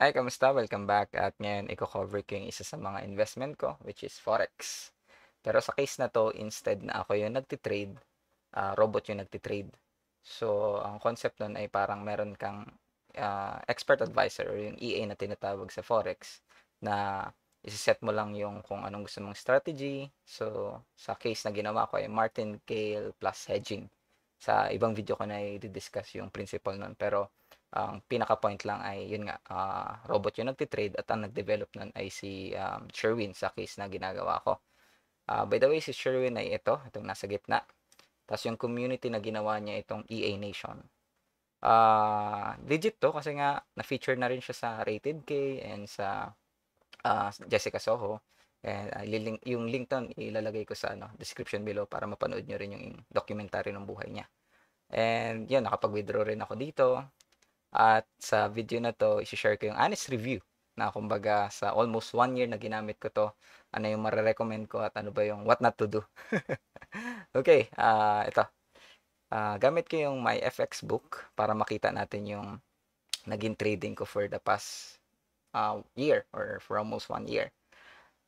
Hi, kamusta? Welcome back. At ngayon, i-cover ko yung isa sa mga investment ko, which is Forex. Pero sa case na to, instead na ako yung nagtitrade, robot yung nagtitrade. So, ang concept nun ay parang meron kang expert advisor or yung EA na tinatawag sa Forex na isiset mo lang yung kung anong gusto mong strategy. So, sa case na ginawa ko ay martingale plus hedging. Sa ibang video ko na i-discuss yung principle nun. Pero, ang pinaka-point lang ay, yun nga, robot yung nagtitrade at ang nag-develop nun ay si Sherwin sa case na ginagawa ko. By the way, si Sherwin ay itong nasa gitna. Tapos yung community na ginawa niya itong EA Nation. Legit to kasi nga na-feature na rin siya sa Rated K and sa Jessica Soho. And yung link ton ilalagay ko sa description below para mapanood nyo rin yung documentary ng buhay niya. And yun, nakapag-withdraw rin ako dito. At sa video na to, i-share ko yung honest review na kumbaga sa almost 1 year na ginamit ko to, ano yung marerecommend ko at ano ba yung what not to do. Okay, ito. Gamit ko yung my FX book para makita natin yung naging trading ko for the past year or for almost 1 year.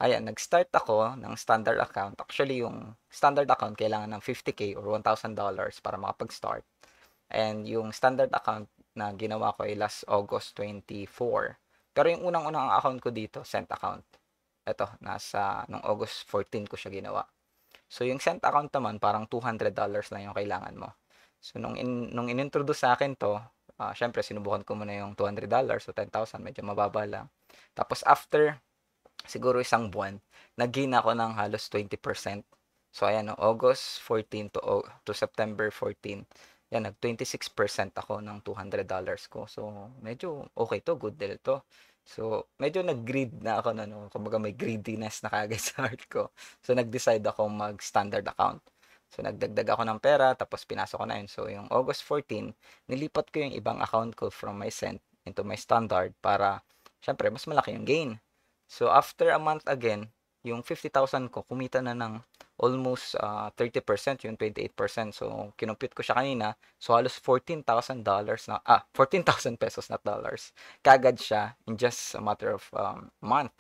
Ayan, nag-start ako ng standard account. Actually, yung standard account kailangan ng 50K or $1,000 para makapag-start. And yung standard account na ginawa ko ay last August 24. Pero yung unang-unang account ko dito, Cent account. Ito, nung August 14 ko siya ginawa. So yung Cent account naman, parang $200 lang yung kailangan mo. So nung inintroduce sa akin to, syempre sinubukan ko muna yung $200 so 10,000, medyo mababa lang. Tapos after siguro isang buwan, nag-gain ako ng halos 20%. So ayan, no, August 14 to September 14, yan, nag 26% ako ng $200 ko. So medyo okay to, good deal to. So medyo nag-greed na ako na, no, kumbaga may greediness na kagad sa heart ko. So nag-decide ako mag-standard account. So nagdagdag ako ng pera tapos pinasok ko na yun. So yung August 14, nilipat ko yung ibang account ko from my Cent into my standard para syempre mas malaki yung gain. So after a month again, yung 50,000 ko kumita na ng almost 30%, yung 28%. So kinompute ko siya kanina. So halos $14,000 na 14,000 pesos, not dollars. Kagad siya in just a matter of month.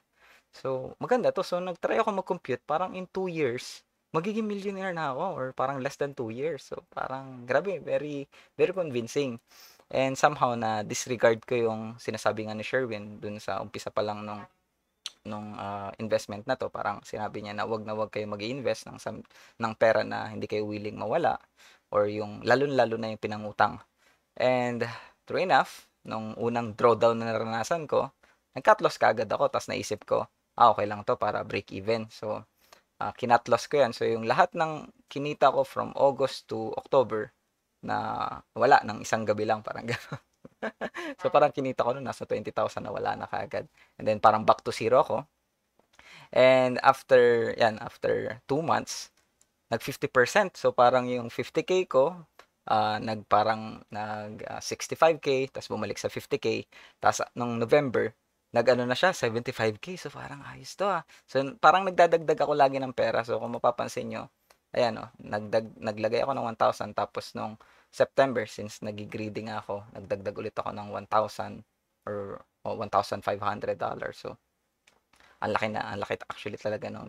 So maganda to. So nagtry ako mag-compute, parang in 2 years magiging millionaire na ako or parang less than 2 years. So parang grabe, very very convincing. And somehow na disregard ko yung sinasabi nga ni Sherwin dun sa umpisa pa lang nung investment na to. Parang sinabi niya na wag kayo mag-invest ng pera na hindi kayo willing mawala or yung lalo na yung pinangutang. And true enough, nung unang drawdown na naranasan ko, nag-cut loss kaagad ako. Tapos naisip ko, okay lang to para break even. So kinat loss ko yan. So yung lahat ng kinita ko from August to October na wala ng isang gabi lang, parang gano'n. So parang kinita ko nun nasa 20,000 na wala na kaagad. And then parang back to zero ako. And after 2 months, nag 50%. So parang yung 50K ko, nag 65K, tapos bumalik sa 50K. Tapos nung November, nag-ano na siya, 75K. So parang ayos to ah. So parang nagdadagdag ako lagi ng pera. So kung mapapansin nyo, ayan oh, naglagay ako ng 1,000. Tapos nung September, since nagigreedy nga ako, nagdagdag ulit ako ng 1,000 or $1,500. So ang laki actually talaga nung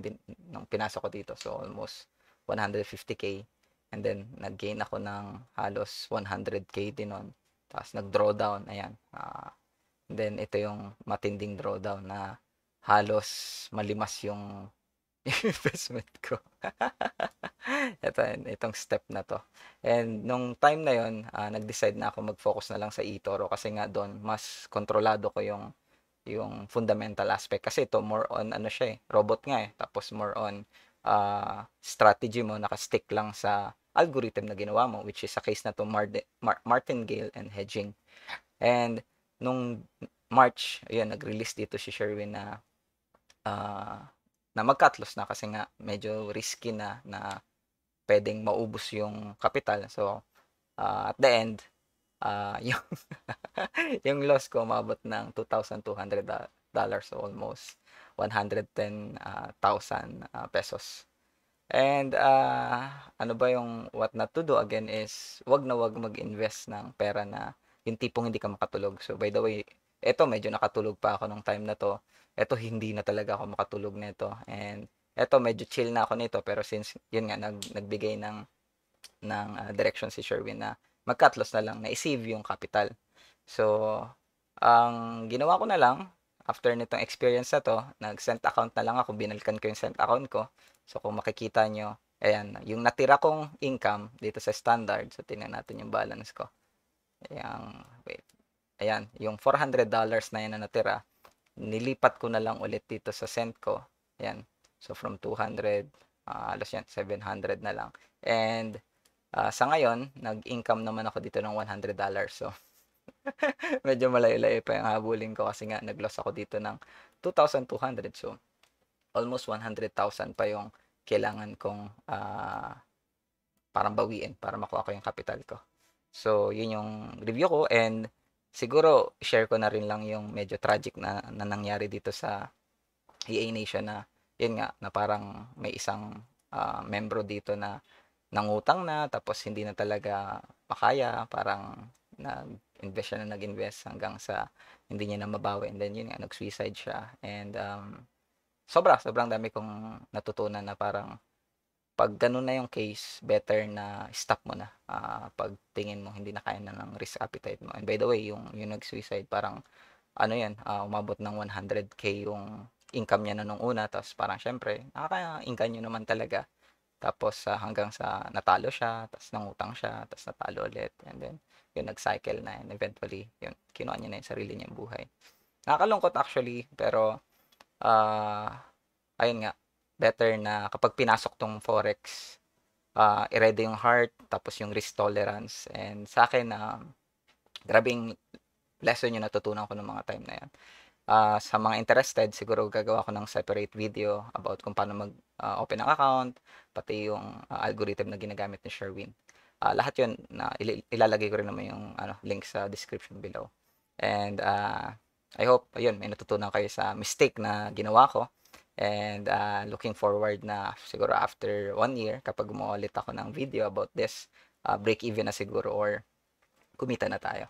pinasok ko dito. So almost 150K. And then nag-gain ako ng halos 100K din nun. Tapos nag-draw down, ayan. And then ito yung matinding drawdown na halos malimas yung investment ko. Itong step na to. And nung time na yon, nag-decide na ako mag-focus na lang sa eToro kasi nga doon mas kontrolado ko yung fundamental aspect kasi ito more on ano siya robot nga tapos more on strategy mo naka-stick lang sa algorithm na ginawa mo, which is sa case na to martingale and hedging. And nung March, ayun, nag-release dito si Sherwin uh, na mag-cut loss na kasi nga medyo risky na pwedeng maubos yung kapital. So at the end, yung yung loss ko umabot ng $2,200, so almost 110,000 pesos. And ano ba yung what not to do again is wag na wag mag-invest ng pera na yung tipong hindi ka makatulog. So by the way, eto medyo nakatulog pa ako nung time na 'to, eto hindi na talaga ako makatulog nito, and eto medyo chill na ako nito, pero since yun nga nagbigay ng direksyon si Sherwin na mag-cut loss na lang, na-i-save yung capital. So, ang ginawa ko na lang after nitong experience na 'to, nag-cent account na lang ako, binalikan ko yung cent account ko. So, kung makikita niyo, ayan, yung natira kong income dito sa standard, so tingnan natin yung balance ko. Ayan, wait. Ayan, yung $400 na yan na natira, nilipat ko na lang ulit dito sa cent ko. Ayan. So, from 200, halos yan, 700 na lang. And, sa ngayon, nag-income naman ako dito ng $100. So, medyo malayo-layo pa yung habulin ko kasi nga nag-loss ako dito ng 2,200. So, almost 100,000 pa yung kailangan kong parang bawiin para makuha ko yung capital ko. So, yun yung review ko, and siguro share ko na rin lang yung medyo tragic na nangyari dito sa EA Nation na yun nga na parang may isang membro dito na nangutang na tapos hindi na talaga makaya, parang nag-invest siya na nag-invest hanggang sa hindi niya na mabawi, and then yun nga nag-suicide siya. And sobrang dami kong natutunan na parang 'pag gano'n na yung case, better na stop mo na, 'pag tingin mo hindi na kaya na ng risk appetite mo. And by the way, yung nag-suicide parang ano 'yan, umabot ng 100K yung income niya na nung una, tapos parang siyempre nakakaengganyo naman talaga. Tapos, hanggang sa natalo siya, tapos nangutang siya, tapos natalo ulit, and then yun nag-cycle na, and eventually yun kinuha niya na yung sarili niyang buhay. Nakakalungkot actually, pero ayun nga, better na kapag pinasok 'tong forex, i-ready yung heart, tapos yung risk tolerance. And sa'kin, grabeng lesson yung natutunan ko nung mga time na yun. Sa mga interested, siguro gagawa ko ng separate video about kung paano mag-open ng account, pati yung algorithm na ginagamit ni Sherwin. Lahat yun na ilalagay ko rin naman yung link sa description below. And I hope, ayun, may natutunan kayo sa mistake na ginawa ko. And looking forward na siguro after 1 year, kapag gumawa ulit ako ng video about this, break even na siguro or kumita na tayo.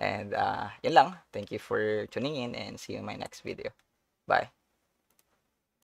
And yun lang. Thank you for tuning in, and see you in my next video. Bye.